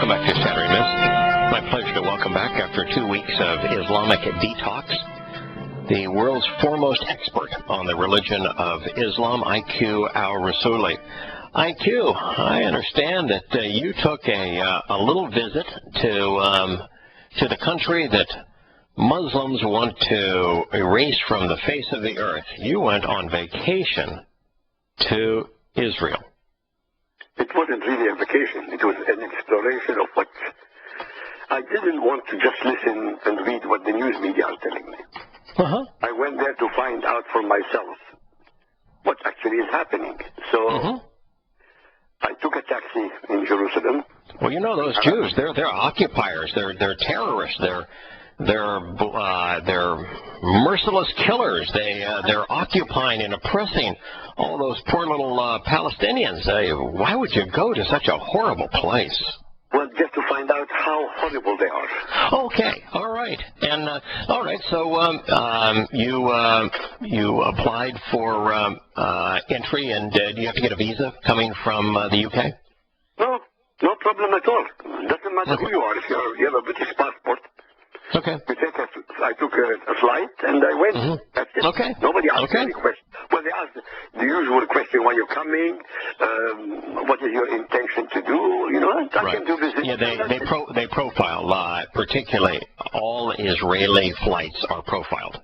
Welcome back to Shattering Myths. My pleasure to welcome back after 2 weeks of Islamic detox, the world's foremost expert on the religion of Islam, IQ al-Rassooli. IQ, I understand that you took a little visit to the country that Muslims want to erase from the face of the earth. You went on vacation to Israel. It wasn't really a vacation. It was an exploration of what I didn't want to just listen and read what the news media are telling me. I went there to find out for myself what actually is happening. So I took a taxi in Jerusalem. Well, you know those Jews, they're occupiers, they're terrorists, they're merciless killers. They're occupying and oppressing all those poor little Palestinians. Why would you go to such a horrible place? Well, just to find out how horrible they are. Okay, all right, and all right. So you applied for entry, and do you have to get a visa coming from the UK? No problem at all. Doesn't matter who you are. If you have a British passport. Okay. I took a flight and I went. That's it. Okay. Nobody asked any question. Well, they asked the usual question: why you're coming? What is your intention to do? You know, I can do this. Yeah, they profile. Particularly, all Israeli flights are profiled.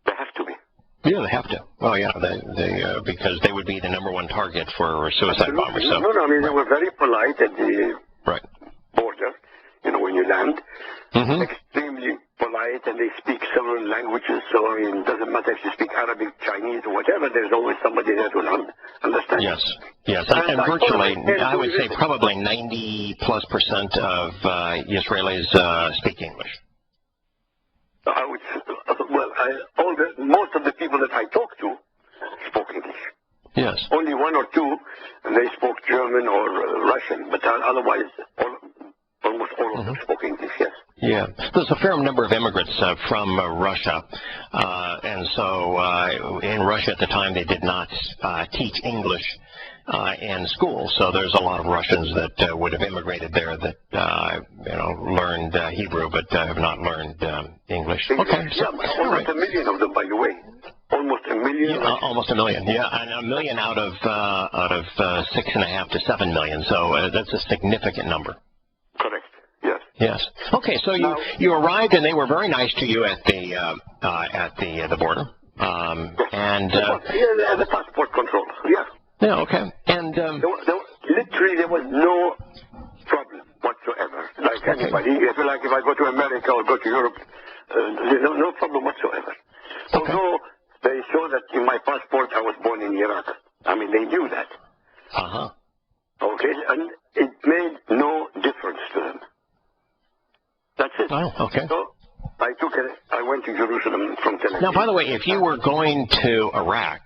They have to be. Yeah, they have to. Oh, yeah, they because they would be the #1 target for suicide bombers. So. No, I mean they were very polite at the border. You know, when you land, extremely polite, and they speak several languages. So I mean, it doesn't matter if you speak Arabic, Chinese, or whatever. There's always somebody there to understand. Yes, and virtually, I would say probably 90+% of Israelis speak English. Most of the people that I talked to spoke English. Yes. Only one or two, and they spoke German or Russian, but otherwise, almost all of them spoke English, yes. Yeah. There's a fair number of immigrants from Russia, and so in Russia at the time they did not teach English in school, so there's a lot of Russians that would have immigrated there that learned Hebrew but have not learned English. Okay. So, almost a million of them, by the way. Almost a million. Yeah, almost a million. Yeah, and a million out of 6.5 to 7 million. So that's a significant number. Correct. Yes. Yes. Okay. So you arrived, and they were very nice to you at the border. The passport control. Yeah. Yeah. Okay. And literally there was no problem whatsoever. Like anybody, if I go to America or go to Europe, there's no problem whatsoever. Although they show that in my passport I was born in Iraq. I mean, they knew that. Okay, and it made no difference to them. That's it. Oh, okay. So I went to Jerusalem from Tel Aviv. Now, by the way, if you were going to Iraq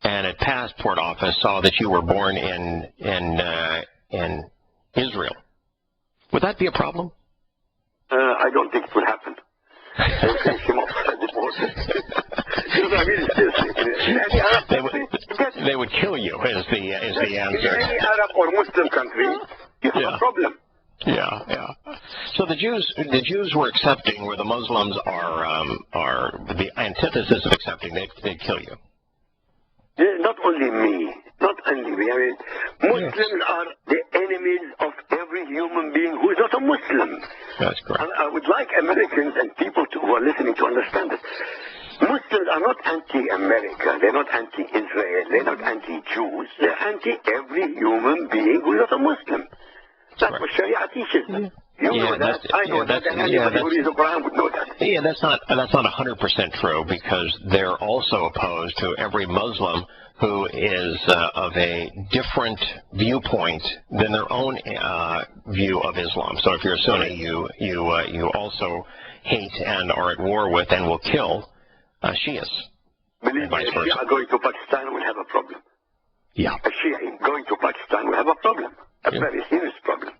and at passport office saw that you were born in Israel, would that be a problem? I don't think it would happen. They would kill you. Is the answer? In any Arab or Muslim country, you have a problem. Yeah. So the Jews were accepting, where the Muslims are the antithesis of accepting. They'd kill you. Not only me. I mean, Muslims are the enemies of every human being who is not a Muslim. That's correct. And I would like Americans and people who are listening to understand that Muslims are not anti-America. They're not anti-Israel. They're not anti-Jews. They're anti-every human being who is not a Muslim. That's what Sharia teaches them. You know that. I know that. And anybody who reads the Quran would know that. Yeah, that's not 100% true, because they're also opposed to every Muslim who is of a different viewpoint than their own view of Islam. So if you're a Sunni, you also hate and are at war with and will kill Shias. Believe me, a Shia going to Pakistan will have a problem. Yeah. A Shia going to Pakistan will have a problem. A very serious problem.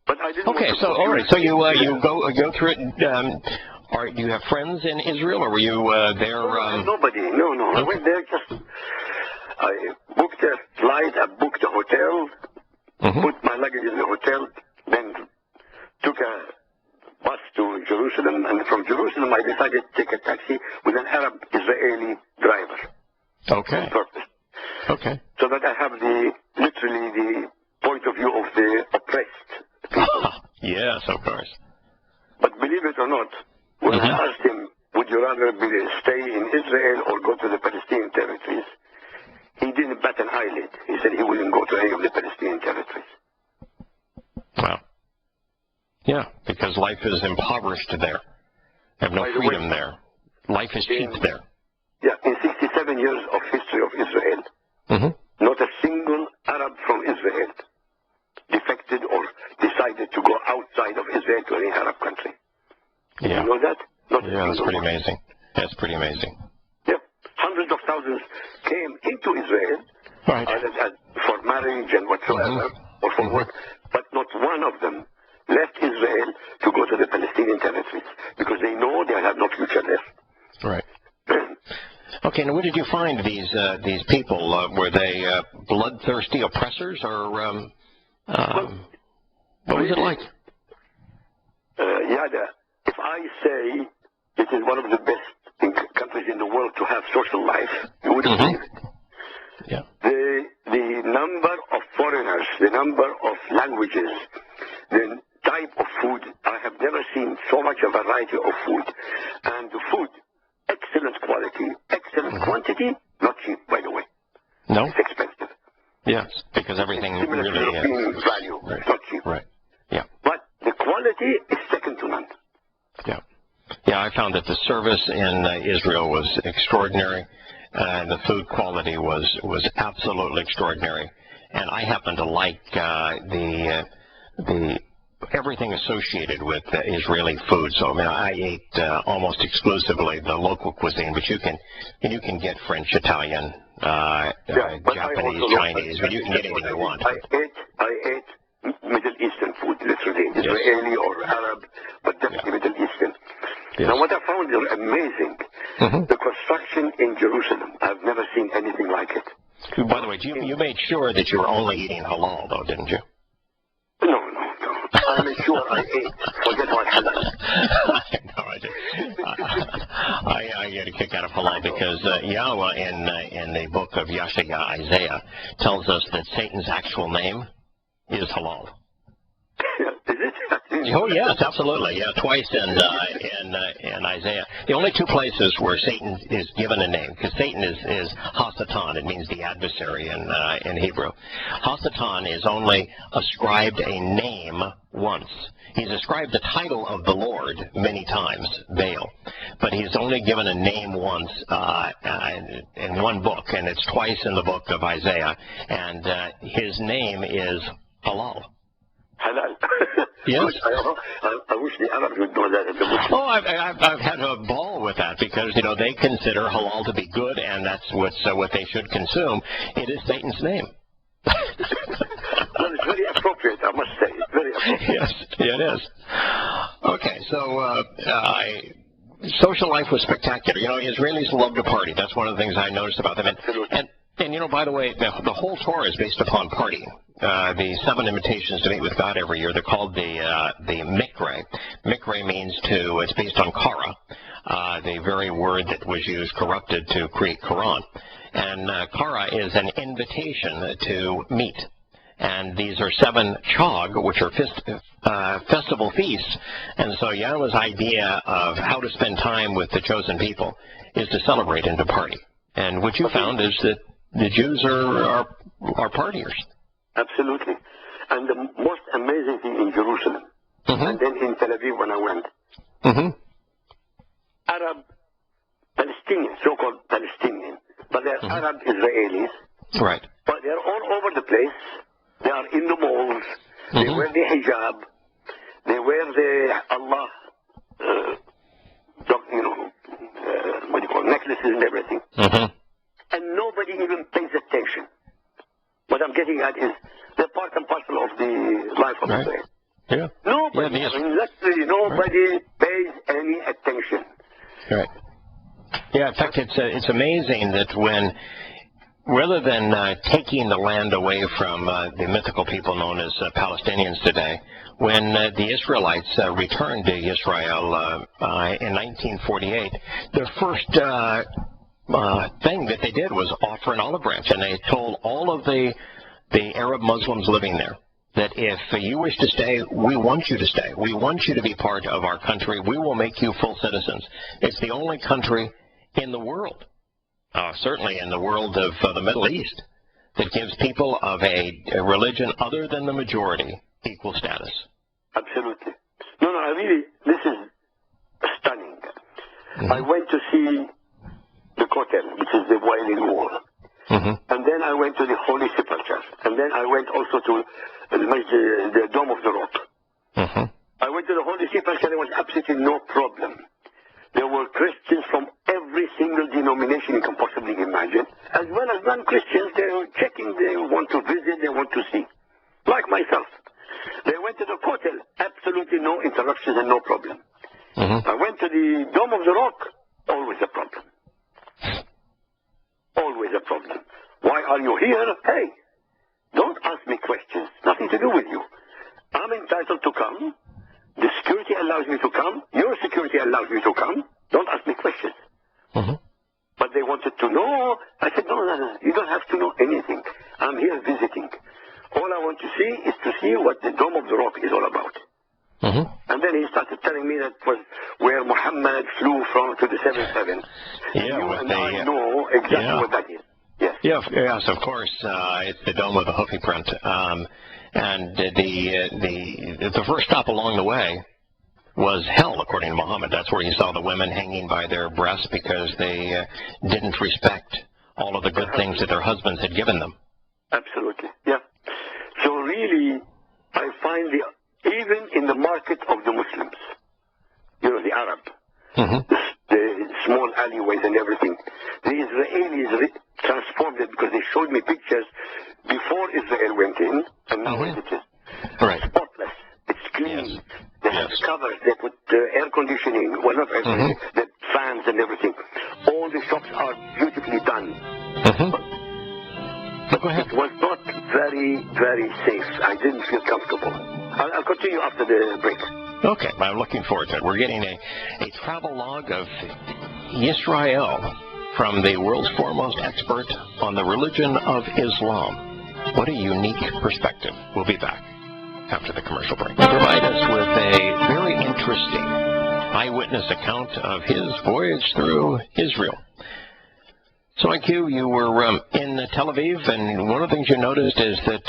But I didn't. Okay, so all right, so you go through it. Do you have friends in Israel, or were you there? Nobody. No. Okay. I went there I booked a flight. I booked a hotel. put my luggage in the hotel, then took a bus to Jerusalem, and from Jerusalem I decided to take a taxi with an Arab Israeli driver. Okay. On purpose. Okay. So that I have literally the point of view of the oppressed people. Yes, of course. But believe it or not, when I asked him, would you rather stay in Israel or go to the Palestinian territories, he didn't bat an eyelid. He said he wouldn't go to any of the Palestinian territories. Wow. Yeah, because life is impoverished there. They have no freedom there. Life is cheap there. Yeah, in 67 years of history of Israel, not a single Arab from Israel defected or decided to go outside of Israel to any Arab country. Yeah. You know that? Yeah, that's pretty amazing. That's pretty amazing. Yeah. Hundreds of thousands came into Israel for marriage and whatsoever, or for work, but not one of them left Israel to go to the Palestinian territories because they know they have no future there. Right. Okay, now where did you find these people? Were they bloodthirsty oppressors, or what was it like? Yada, if I say it is one of the best countries in the world to have social life, you wouldn't believe it. Yeah. The number of foreigners, the number of languages, the type of food, I have never seen so much a variety of food. And the food, excellent quality, excellent quantity, not cheap, by the way. No? It's expensive. Yes, because everything Similar really to European is. value. Right. It's not cheap. Right. Yeah. But the quality is second to none. Yeah. Yeah, I found that the service in Israel was extraordinary. The food quality was absolutely extraordinary. And I happen to like the everything associated with Israeli food. So I mean, I ate almost exclusively the local cuisine, but you can get French, Italian, Japanese, Chinese, but you can get anything you want. I ate Middle Eastern food, literally, Israeli or Arab, but definitely Middle Eastern. Yes. Now, what I found is amazing. The construction in Jerusalem, I've never seen anything like it. By the way, you made sure that you were only eating halal, though, didn't you? No. I made sure I ate. Forget about halal. No, I didn't. I get a kick out of halal because Yahowah in the book of Isaiah tells us that Satan's actual name is halal. Is it? Oh yes, absolutely. Yeah, twice in Isaiah. The only two places where Satan is given a name, because Satan is Hasatan. It means the adversary in Hebrew. Hasatan is only ascribed a name once. He's ascribed the title of the Lord many times, Baal, but he's only given a name once in one book, and it's twice in the book of Isaiah, and his name is Halal. Halal. Yes. I wish the Arabs would know that. Oh, I've had a ball with that because they consider halal to be good, and that's what they should consume. It is Satan's name. Well, it's very appropriate, I must say. It's very appropriate. Yes, it is. Okay, so social life was spectacular. Israelis love to party. That's one of the things I noticed about them. And by the way, the whole Torah is based upon partying. The 7 invitations to meet with God every year, they're called the Mikre. Mikre means it's based on Kara, the very word that was used, corrupted, to create Quran. And Kara is an invitation to meet. And these are 7 chag, which are festival feasts. And so Yahowah's idea of how to spend time with the chosen people is to celebrate and to party. And what you found is that the Jews are partiers. Absolutely. And the most amazing thing in Jerusalem, and then in Tel Aviv when I went, Arab, Palestinian, so-called Palestinian, but they're Arab Israelis. Right. But they're all over the place. They are in the malls. They wear the hijab. They wear the Allah, what do you call it, necklaces and everything. And nobody even pays attention. What I'm getting at is they're part and parcel of the life of Israel. Yeah. Nobody, literally nobody pays any attention. Right. Yeah, in fact, it's amazing that when rather than taking the land away from the mythical people known as Palestinians today, when the Israelites returned to Israel in 1948, their first thing that they did was offer an olive branch, and they told all of the Arab Muslims living there that if you wish to stay, we want you to stay. We want you to be part of our country. We will make you full citizens. It's the only country in the world, certainly in the world of the Middle East, that gives people of a religion other than the majority equal status. Absolutely. No, really, this is stunning. I went to see the Kotel, which is the Wailing Wall. And then I went to the Holy Sepulchre. And then I went also to the Dome of the Rock. I went to the Holy Sepulchre. There was absolutely no problem. There were Christians from every single denomination you can possibly imagine, as well as non-Christians. They were checking, they want to visit, they want to see. Like myself. They went to the Kotel, absolutely no interruptions and no problem. I went to the Dome of the Rock, always a problem. Always a problem. Why are you here? Hey, don't ask me questions. Nothing to do with you. I'm entitled to come. The security allows me to come. Your security allows me to come. Don't ask me questions. But they wanted to know. I said, no. You don't have to know anything. I'm here visiting. All I want to see is to see what the Dome of the Rock is all about. And then he started telling me that was where Muhammad flew from to the 7th heaven. I know exactly what that is. Yes. Yes, of course. It's the Dome of the Hoofy print. And the first stop along the way was hell, according to Muhammad. That's where he saw the women hanging by their breasts because they didn't respect all of the good things that their husbands had given them. Absolutely, yeah. So really, I find even in the market of the Muslims, the Arab, the small alleyways and everything, the Israelis transformed it because they showed me pictures before Israel went in, and now it is spotless. It's clean. They have covers. They put air conditioning. Well, not air conditioning. The fans and everything. All the shops are beautifully done. Go ahead. It was not very, very safe. I didn't feel comfortable. I'll continue after the break. Okay, I'm looking forward to it. We're getting a travel log of Israel from the world's foremost expert on the religion of Islam. What a unique perspective. We'll be back after the commercial break. Provide us with a very interesting eyewitness account of his voyage through Israel. So, IQ, you were in Tel Aviv, and one of the things you noticed is that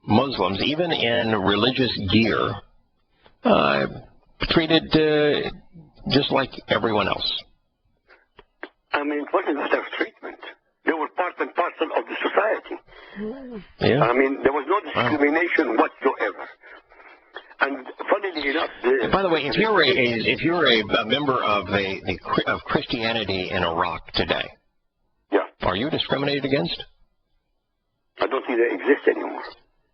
Muslims, even in religious gear, treated just like everyone else. I mean, it wasn't a matter of treatment. They were part and parcel of the society. Yeah. I mean, there was no discrimination whatsoever. And funnily enough, by the way, if you're a member of of Christianity in Iraq today, are you discriminated against? I don't think they exist anymore.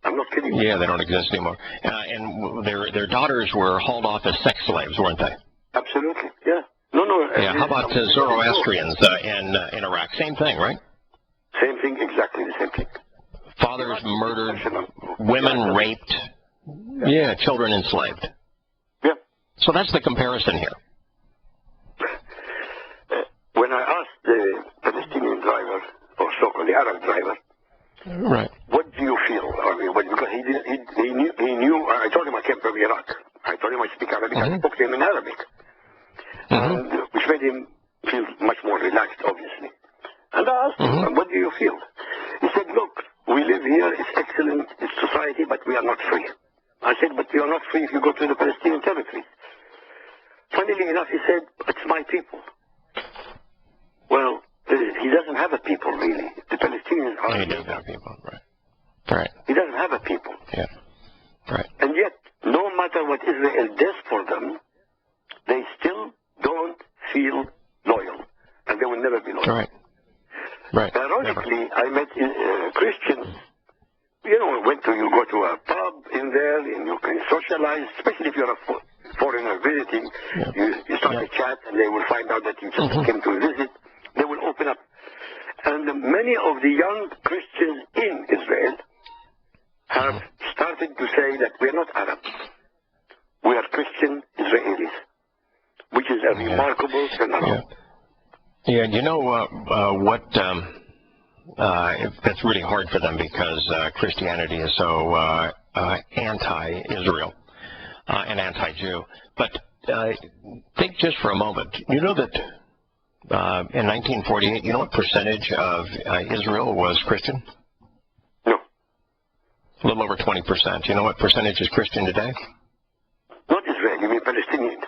I'm not kidding. Yeah, they don't exist anymore. And their daughters were hauled off as sex slaves, weren't they? Absolutely. Yeah. No. Yeah. How about Zoroastrians in Iraq? Same thing, right? Same thing. Exactly the same thing. Fathers murdered, women raped, children enslaved. Yeah. So that's the comparison here. When I asked the Palestinian driver, or so-called the Arab driver, what do you feel? I mean, because he knew. I told him I came from Iraq. I told him I speak Arabic. I spoke to him in Arabic, and, which made him feel much more relaxed, obviously. And I asked him, what do you feel? He said, look, we live here. It's excellent. It's society, but we are not free. I said, but you are not free if you go to the Palestinian territory. Funnily enough, he said, it's my people. Well, he doesn't have a people, really. The Palestinians are... He doesn't have people, right. He doesn't have a people. Yeah, right. And yet, no matter what Israel does for them, they still don't feel loyal. And they will never be loyal. Right. Ironically, I met Christians, you go to a pub in there, and you can socialize, especially if you're a foreigner visiting. You start a chat, and they will find out that you just came to visit. They will open up. And many of the young Christians in Israel have started to say that we are not Arabs. We are Christian Israelis, which is a remarkable phenomenon. Yeah, you know what? That's really hard for them because Christianity is so anti-Israel and anti-Jew. But think just for a moment. You know that in 1948, you know what percentage of Israel was Christian? No. A little over 20%. You know what percentage is Christian today? Not Israel, you mean Palestinians?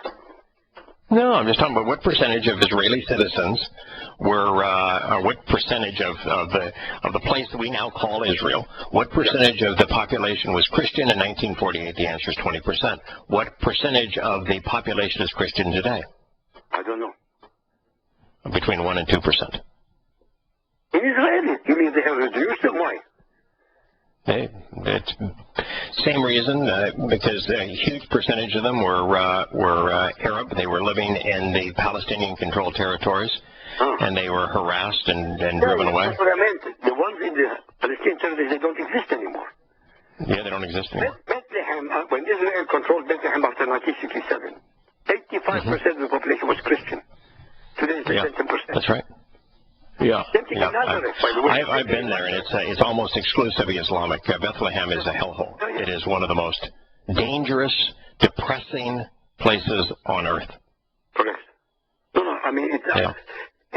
No, I'm just talking about what percentage of Israeli citizens were, what percentage of the place that we now call Israel, what percentage of the population was Christian in 1948? The answer is 20%. What percentage of the population is Christian today? I don't know. Between 1 and 2%. In Israel, you mean they have reduced them? Why? It's same reason, because a huge percentage of them were Arab. They were living in the Palestinian-controlled territories, and they were harassed and driven away. That's what I meant. The ones in the Palestinian territories, they don't exist anymore. Yeah, they don't exist anymore. Bethlehem, when Israel controlled Bethlehem after 1967, 85% of the population was Christian. Today it's less than 10%. That's right. Yeah. I've been there, and it's almost exclusively Islamic. Bethlehem is a hellhole. It is one of the most dangerous, depressing places on earth. Correct. No, I mean, it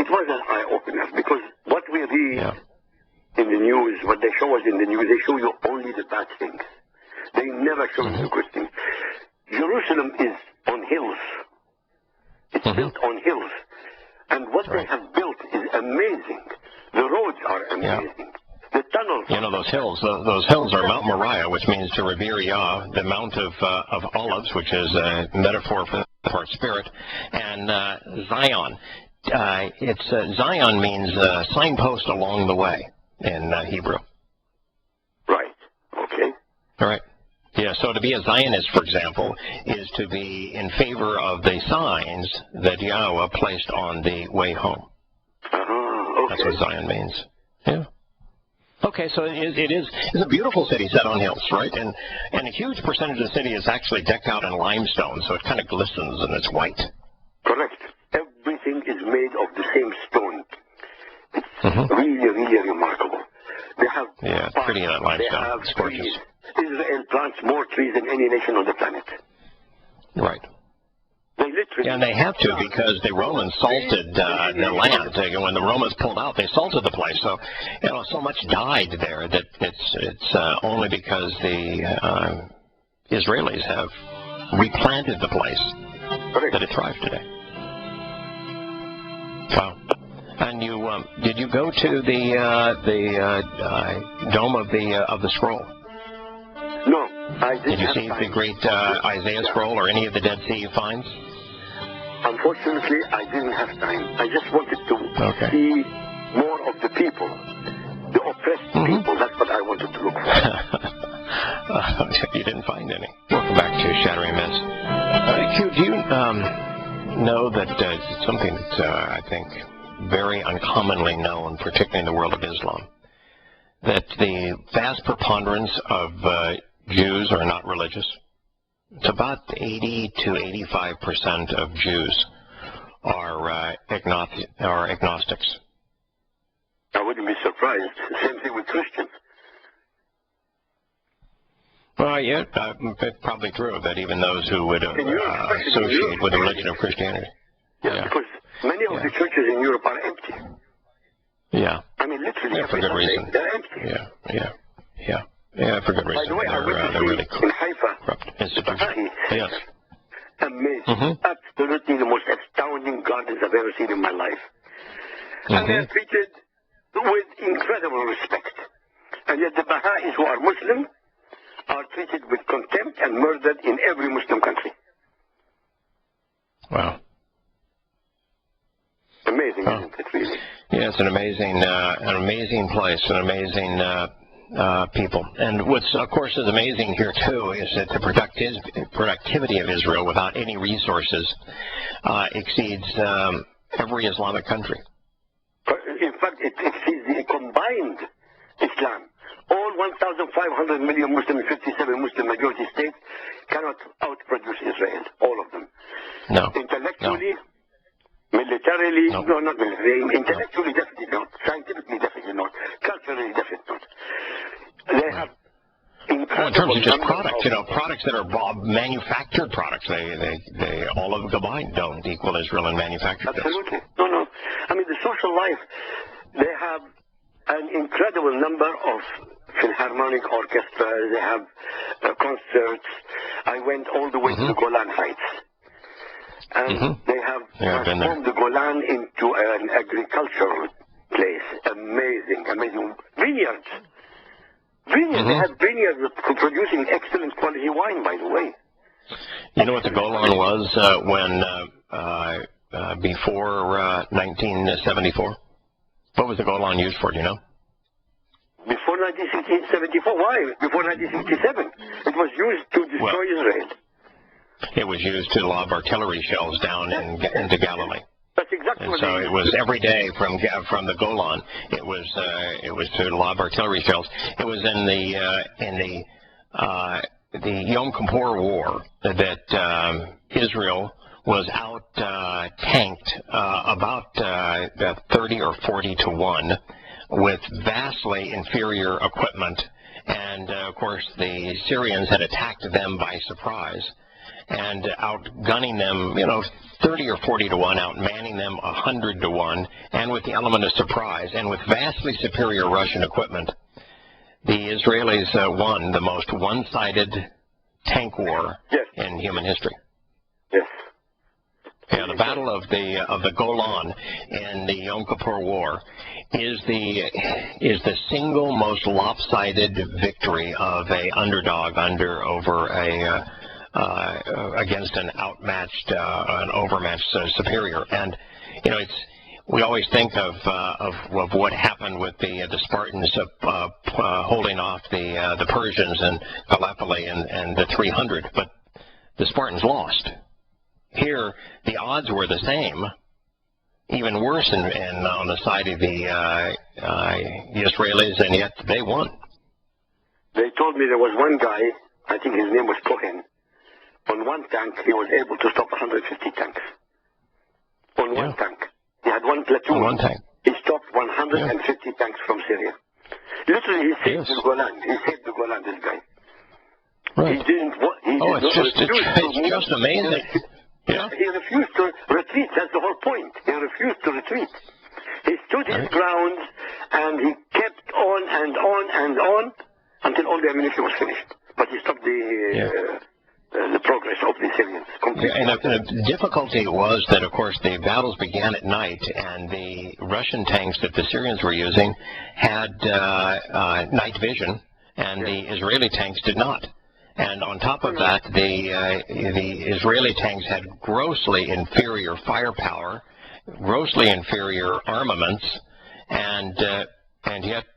was an eye-opener, because what we read in the news, what they show us in the news, they show you only the bad things. They never show you the good things. Jerusalem is on hills. It's built on hills. And what they have built is amazing. The roads are amazing. The tunnels. You know, those hills are Mount Moriah, which means to revere Yah, the Mount of Olives, which is a metaphor for spirit, and Zion. Zion means signpost along the way in Hebrew. Right. Okay. All right. Yeah, so to be a Zionist, for example, is to be in favor of the signs that Yahowah placed on the way home. Okay. That's what Zion means. Yeah. Okay, so it's a beautiful city set on hills, right? And a huge percentage of the city is actually decked out in limestone, so it kind of glistens and it's white. Correct. Everything is made of the same stone. It's really, really remarkable. They have pretty in that limestone. It's gorgeous. Trees. Israel plants more trees than any nation on the planet. Right. They literally... And they have to, because the Romans salted the land. When the Romans pulled out, they salted the place. So, so much died there that it's only because the Israelis have replanted the place that it thrives today. Wow. And did you go to the dome of the scroll? No, I didn't. Did you see the great Isaiah scroll or any of the Dead Sea finds? Unfortunately, I didn't have time. I just wanted to see more of the people, the oppressed people. That's what I wanted to look for. You didn't find any. Welcome back to Shattering Myths. Q, do you know that something that's, I think, very uncommonly known, particularly in the world of Islam, that the vast preponderance of Jews are not religious? It's about 80 to 85% of Jews are agnostics. I wouldn't be surprised. Same thing with Christians. Well, yeah, it's probably true that even those who would associate with the religion of Christianity. Yeah, because many of the churches in Europe are empty. Yeah. I mean, literally, for good reason. They're empty. Yeah, for good reason. By the way, they're really in Haifa, corrupt institutions. Yes. Amazing. Absolutely the most astounding gardens I've ever seen in my life. And they're treated with incredible respect. And yet the Baha'is who are Muslim are treated with contempt and murdered in every Muslim country. Wow. Amazing, isn't it, really? Yeah, it's an amazing place, an amazing people. And what's, of course, is amazing here, too, is that the productivity of Israel without any resources exceeds every Islamic country. In fact, it exceeds the combined Islam. All 1,500 million Muslims, 57 Muslim majority states cannot outproduce Israel, all of them. No. Intellectually, militarily, No. no, not militarily, intellectually definitely not, scientifically definitely not, culturally definitely not. They have Well, in terms of just products, products that are manufactured products, they all of them combined don't equal Israel in manufactured goods. Absolutely. No. I mean, the social life, they have an incredible number of philharmonic orchestras, they have concerts. I went all the way to the Golan Heights. And they have transformed the Golan into an agricultural place. Amazing. Vineyards. They have vineyards producing excellent quality wine, by the way. You know what the Golan was before 1974? What was the Golan used for, do you know? Before 1974? Why? Before 1967. It was used to destroy Israel. It was used to lob artillery shells down into Galilee. That's exactly what so it was every day from the Golan. It was to lob artillery shells. It was in the Yom Kippur War that Israel was out tanked about 30 or 40 to 1 with vastly inferior equipment, and of course the Syrians had attacked them by surprise and outgunning them, 30 or 40 to 1, outmanning them 100 to 1, and with the element of surprise, and with vastly superior Russian equipment, the Israelis won the most one-sided tank war in human history. Yes. Yeah, the Battle of the Golan in the Yom Kippur War is the single most lopsided victory of a underdog against an outmatched, an overmatched superior. And we always think of what happened with the Spartans holding off the Persians in Gallipoli and the 300, but the Spartans lost. Here, the odds were the same, even worse on the side of the Israelis, and yet they won. They told me there was one guy, I think his name was Cohen. On one tank, he was able to stop 150 tanks. On one tank. He had one platoon. On one tank. He stopped 150 tanks from Syria. Literally, he saved the Golan. He saved the Golan, this guy. Right. It's just amazing. Yeah. He refused to retreat. That's the whole point. He refused to retreat. He stood his ground, and he kept on and on and on until all the ammunition was finished. But he stopped the progress of the Syrians completely. And the difficulty was that, of course, the battles began at night, and the Russian tanks that the Syrians were using had night vision, and the Israeli tanks did not. And on top of that, the Israeli tanks had grossly inferior firepower, grossly inferior armaments, and yet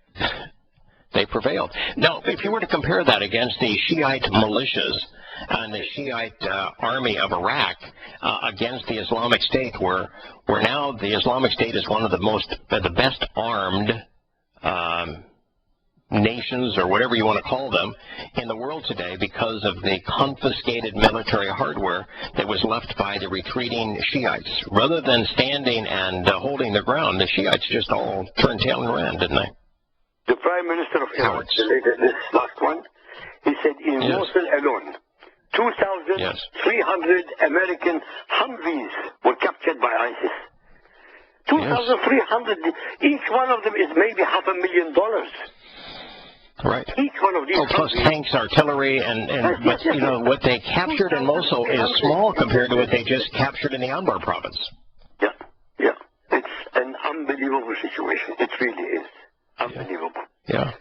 they prevailed. Now, if you were to compare that against the Shiite militias and the Shiite army of Iraq against the Islamic State, where now the Islamic State is one of the best armed nations, or whatever you want to call them, in the world today, because of the confiscated military hardware that was left by the retreating Shiites. Rather than standing and holding their ground, the Shiites just all turned tail and ran, didn't they? The Prime Minister of Iraq, this last one, he said in Mosul alone, 2,300 American Humvees were captured by ISIS. 2,300, each one of them is maybe $500,000. Right. Each one of these plus tanks, artillery, but what they captured in Mosul is small compared to what they just captured in the Anbar province. Yeah. It's an unbelievable situation. It really is. Unbelievable. Yeah.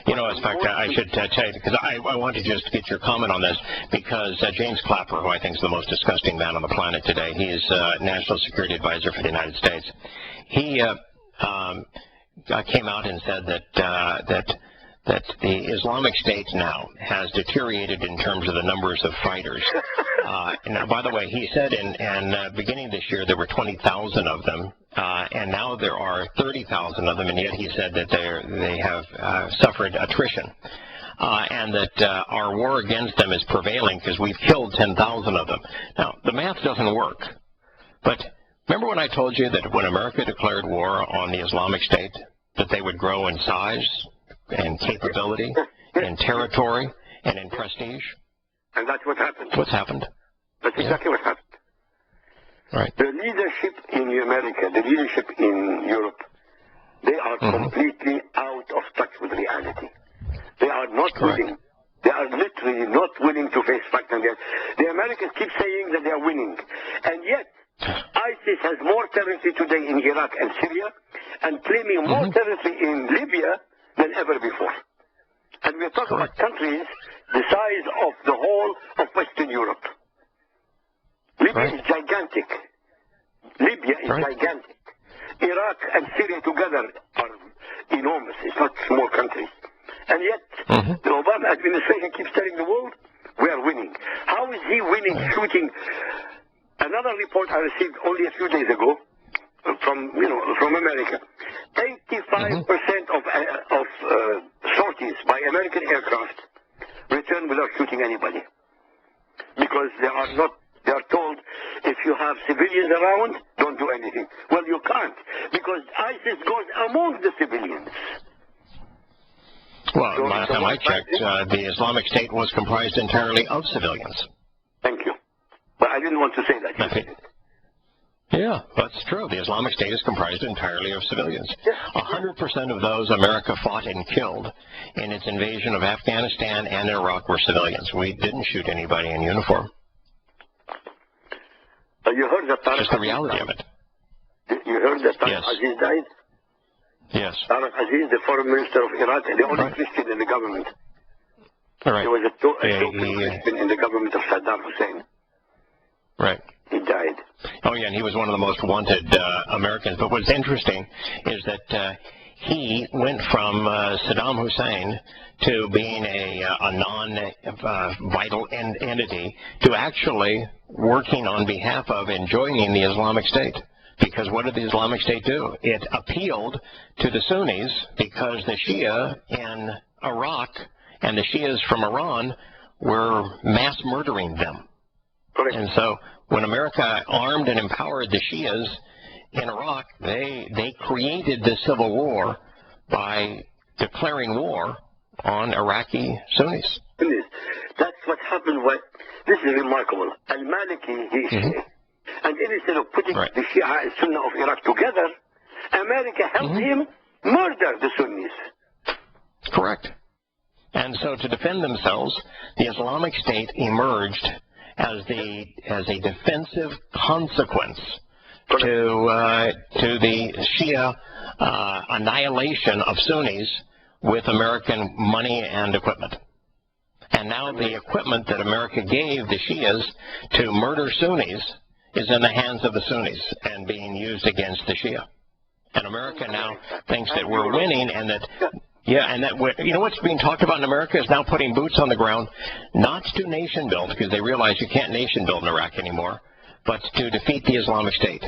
In fact, I should tell you, because I want to just get your comment on this, because James Clapper, who I think is the most disgusting man on the planet today, he is National Security Advisor for the United States. He came out and said that that the Islamic State now has deteriorated in terms of the numbers of fighters. Now, by the way, he said in beginning this year there were 20,000 of them, and now there are 30,000 of them, and yet he said that they have suffered attrition. And that our war against them is prevailing because we've killed 10,000 of them. Now, the math doesn't work, but remember when I told you that when America declared war on the Islamic State, that they would grow in size and capability and territory and in prestige? And that's what happened. What's happened? That's exactly what happened. Right. The leadership in America, the leadership in Europe, they are completely out of touch with reality. They are not willing. They are literally not willing to face fact and reality. The Americans keep saying that they are winning. And yet, ISIS has more territory today in Iraq and Syria and claiming more territory in Libya than ever before. And we're talking about countries the size of the whole of Western Europe. Libya is gigantic. Libya is gigantic. Iraq and Syria together are enormous. It's not small countries. And yet, the Obama administration keeps telling the world, we are winning. How is he winning shooting? Another report I received only a few days ago from America. 85% of sorties by American aircraft return without shooting anybody. Because they are told, if you have civilians around, don't do anything. Well, you can't, because ISIS goes among the civilians. Well, last time I checked, the Islamic State was comprised entirely of civilians. Thank you. But I didn't want to say that. Yeah, that's true. The Islamic State is comprised entirely of civilians. 100% of those America fought and killed in its invasion of Afghanistan and Iraq were civilians. We didn't shoot anybody in uniform. You heard that Just the reality of it. You heard that Aziz died? Yes. Tariq Aziz, the foreign minister of Iraq, the only Christian in the government. Right. He was a Christian in the government of Saddam Hussein. Right. He died. Oh, yeah, and he was one of the most wanted Americans. But what's interesting is that he went from Saddam Hussein to being a non-vital entity to actually working on behalf of and joining the Islamic State. Because what did the Islamic State do? It appealed to the Sunnis because the Shia in Iraq and the Shias from Iran were mass murdering them. And so when America armed and empowered the Shias in Iraq, they created the civil war by declaring war on Iraqi Sunnis. That's what happened. This is remarkable. Al-Maliki, he is and instead of putting the Shia and Sunnah of Iraq together, America helped him murder the Sunnis. Correct. And so to defend themselves, the Islamic State emerged as a defensive consequence to the Shia annihilation of Sunnis with American money and equipment. And now the equipment that America gave the Shias to murder Sunnis is in the hands of the Sunnis and being used against the Shia. And America now thinks that we're winning and that, you know what's being talked about in America is now putting boots on the ground, not to nation build, because they realize you can't nation build in Iraq anymore, but to defeat the Islamic State.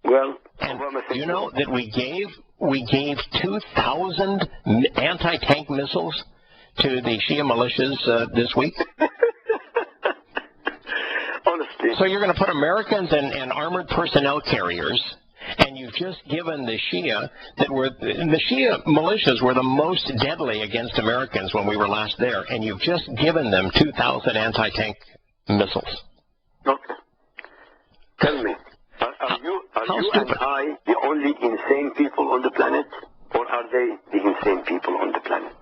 Well, and you know that we gave 2,000 anti-tank missiles to the Shia militias this week. Honestly. So you're going to put Americans in armored personnel carriers, and you've just given the Shia the Shia militias were the most deadly against Americans when we were last there, and you've just given them 2,000 anti-tank missiles. Okay. Tell me, are you and I the only insane people on the planet, or are they the insane people on the planet?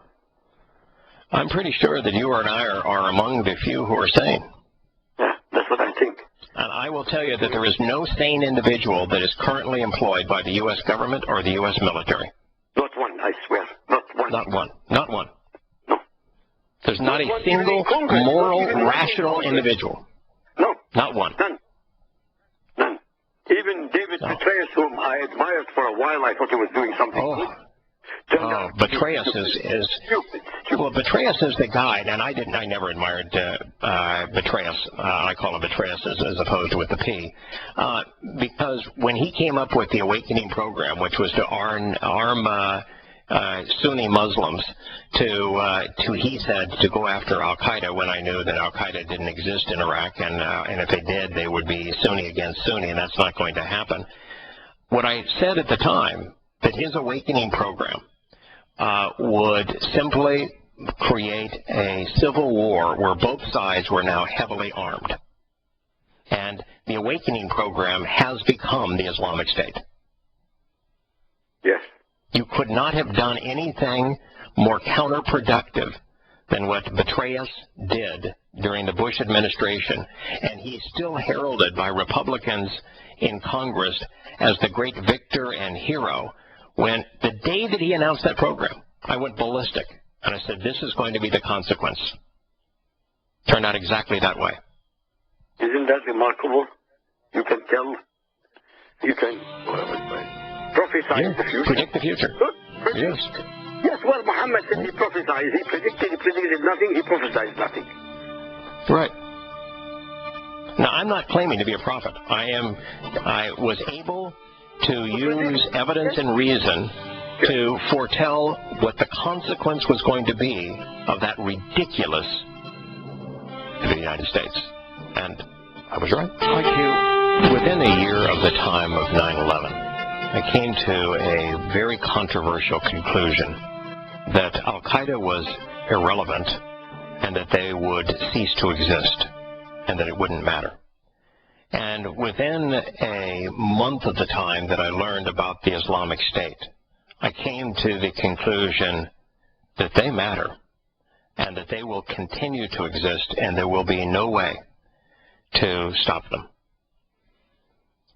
I'm pretty sure that you and I are among the few who are sane. Yeah, that's what I think. And I will tell you that there is no sane individual that is currently employed by the U.S. government or the U.S. military. Not one, I swear. Not one. Not one. Not one. No. There's not a single moral, rational individual. No. Not one. None. None. Even David Petraeus, whom I admired for a while, I thought he was doing something good. Oh, Betrayus is stupid. well, Betrayus is the guide, and I never admired Betrayus. I call him Betrayus as opposed to with the P, because when he came up with the Awakening program, which was to arm Sunni Muslims he said, to go after Al-Qaeda, when I knew that Al-Qaeda didn't exist in Iraq, and if they did, they would be Sunni against Sunni, and that's not going to happen. What I said at the time, that his Awakening program would simply create a civil war where both sides were now heavily armed. And the Awakening program has become the Islamic State. Yes. You could not have done anything more counterproductive than what Betrayus did during the Bush administration, and he's still heralded by Republicans in Congress as the great victor and hero. When the day that he announced that program, I went ballistic, and I said, this is going to be the consequence. Turned out exactly that way. Isn't that remarkable? You can tell, you can prophesy the future. Predict the future. Yes. Yes, well, Muhammad said he prophesied. He predicted nothing, he prophesied nothing. Right. Now, I'm not claiming to be a prophet. I was able to use evidence and reason to foretell what the consequence was going to be of that ridiculous to the United States. And I was right. Like you, within a year of the time of 9/11, I came to a very controversial conclusion that Al-Qaeda was irrelevant and that they would cease to exist and that it wouldn't matter. And within a month of the time that I learned about the Islamic State, I came to the conclusion that they matter and that they will continue to exist and there will be no way to stop them.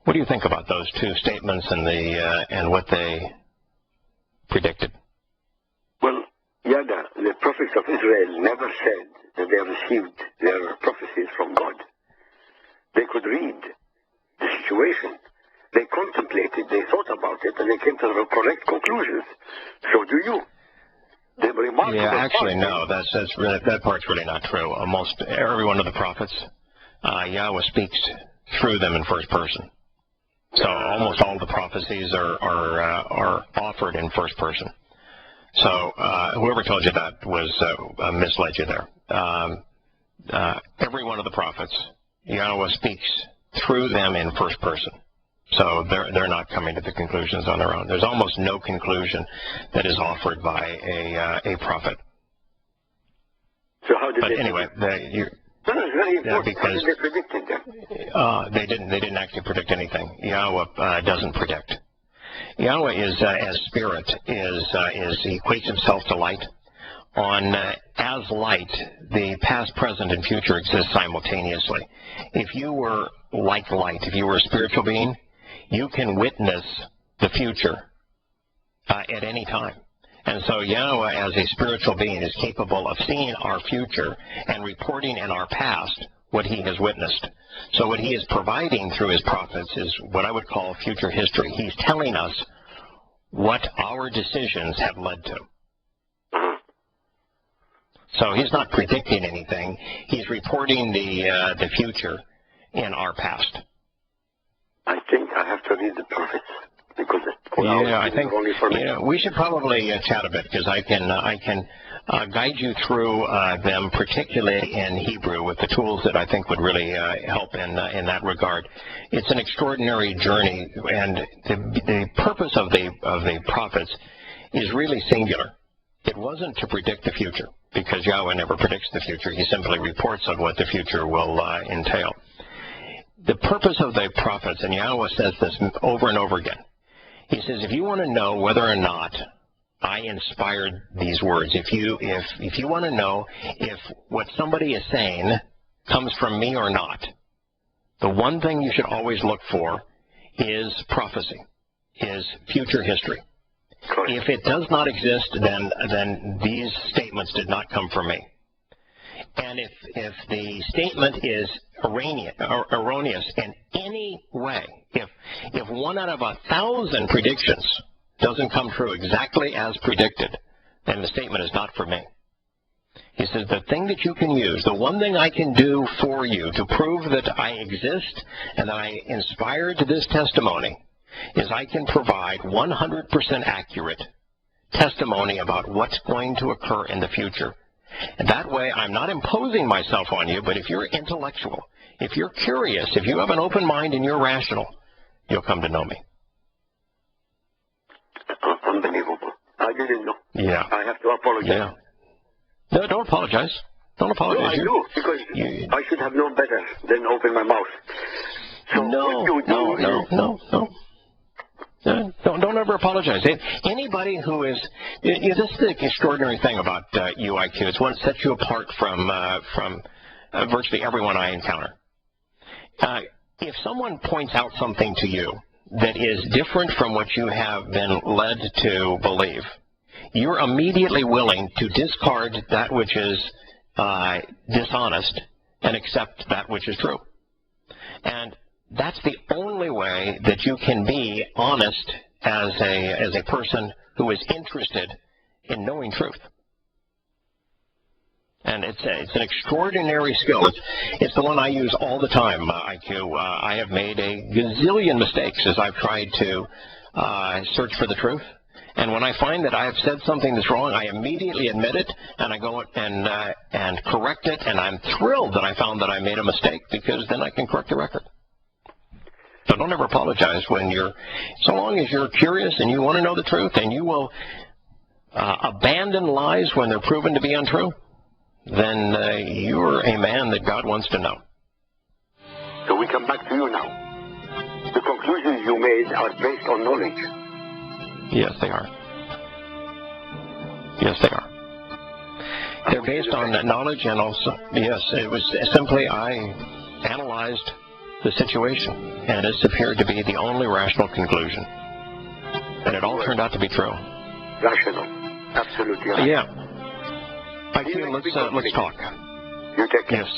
What do you think about those two statements and what they predicted? Well, Yada, the prophets of Israel never said that they received their prophecies from God. They could read the situation. They contemplated, they thought about it, and they came to the correct conclusions. So do you. Actually, no. That part's really not true. Almost every one of the prophets, Yahowah speaks through them in first person. So almost all the prophecies are offered in first person. So whoever told you that was misled you there. Every one of the prophets, Yahowah speaks through them in first person. So they're not coming to the conclusions on their own. There's almost no conclusion that is offered by a prophet. So how did they anyway, it's very important. Because they predicted that? They didn't actually predict anything. Yahowah doesn't predict. Yahowah is as spirit he equates himself to light. As light, the past, present, and future exist simultaneously. If you were like light, if you were a spiritual being, you can witness the future at any time. And so Yahowah, as a spiritual being, is capable of seeing our future and reporting in our past what he has witnessed. So what he is providing through his prophets is what I would call future history. He's telling us what our decisions have led to. So he's not predicting anything. He's reporting the future in our past. I think I have to read the prophets because I think we should probably chat a bit because I can guide you through them, particularly in Hebrew, with the tools that I think would really help in that regard. It's an extraordinary journey, and the purpose of the prophets is really singular. It wasn't to predict the future, because Yahowah never predicts the future. He simply reports of what the future will entail. The purpose of the prophets, and Yahowah says this over and over again, he says, if you want to know whether or not I inspired these words, if you want to know if what somebody is saying comes from me or not, the one thing you should always look for is prophecy, is future history. If it does not exist, then these statements did not come from me. And if the statement is erroneous in any way, if 1 out of 1,000 predictions doesn't come true exactly as predicted, then the statement is not for me. He says, the thing that you can use, the one thing I can do for you to prove that I exist and that I inspired this testimony is I can provide 100% accurate testimony about what's going to occur in the future. And that way, I'm not imposing myself on you, but if you're intellectual, if you're curious, if you have an open mind and you're rational, you'll come to know me. Unbelievable. I didn't know. Yeah. I have to apologize. Yeah. No, don't apologize. Don't apologize. No, I do, because I should have known better than open my mouth. So Don't ever apologize. Anybody who is, this is the extraordinary thing about UIQ. It's what sets you apart from virtually everyone I encounter. If someone points out something to you that is different from what you have been led to believe, you're immediately willing to discard that which is dishonest and accept that which is true. And that's the only way that you can be honest as a person who is interested in knowing truth. And it's an extraordinary skill. It's the one I use all the time, IQ. I have made a gazillion mistakes as I've tried to search for the truth. And when I find that I have said something that's wrong, I immediately admit it, and I go and correct it, and I'm thrilled that I found that I made a mistake, because then I can correct the record. So don't ever apologize so long as you're curious and you want to know the truth, and you will abandon lies when they're proven to be untrue, then you're a man that God wants to know. So we come back to you now. The conclusions you made are based on knowledge. Yes, they are. Yes, they are. They're based on knowledge, and also, yes, it was simply I analyzed the situation, and it appeared to be the only rational conclusion. And it all turned out to be true. Rational. Absolutely. Yeah. I feel let's talk. You take care. Yes.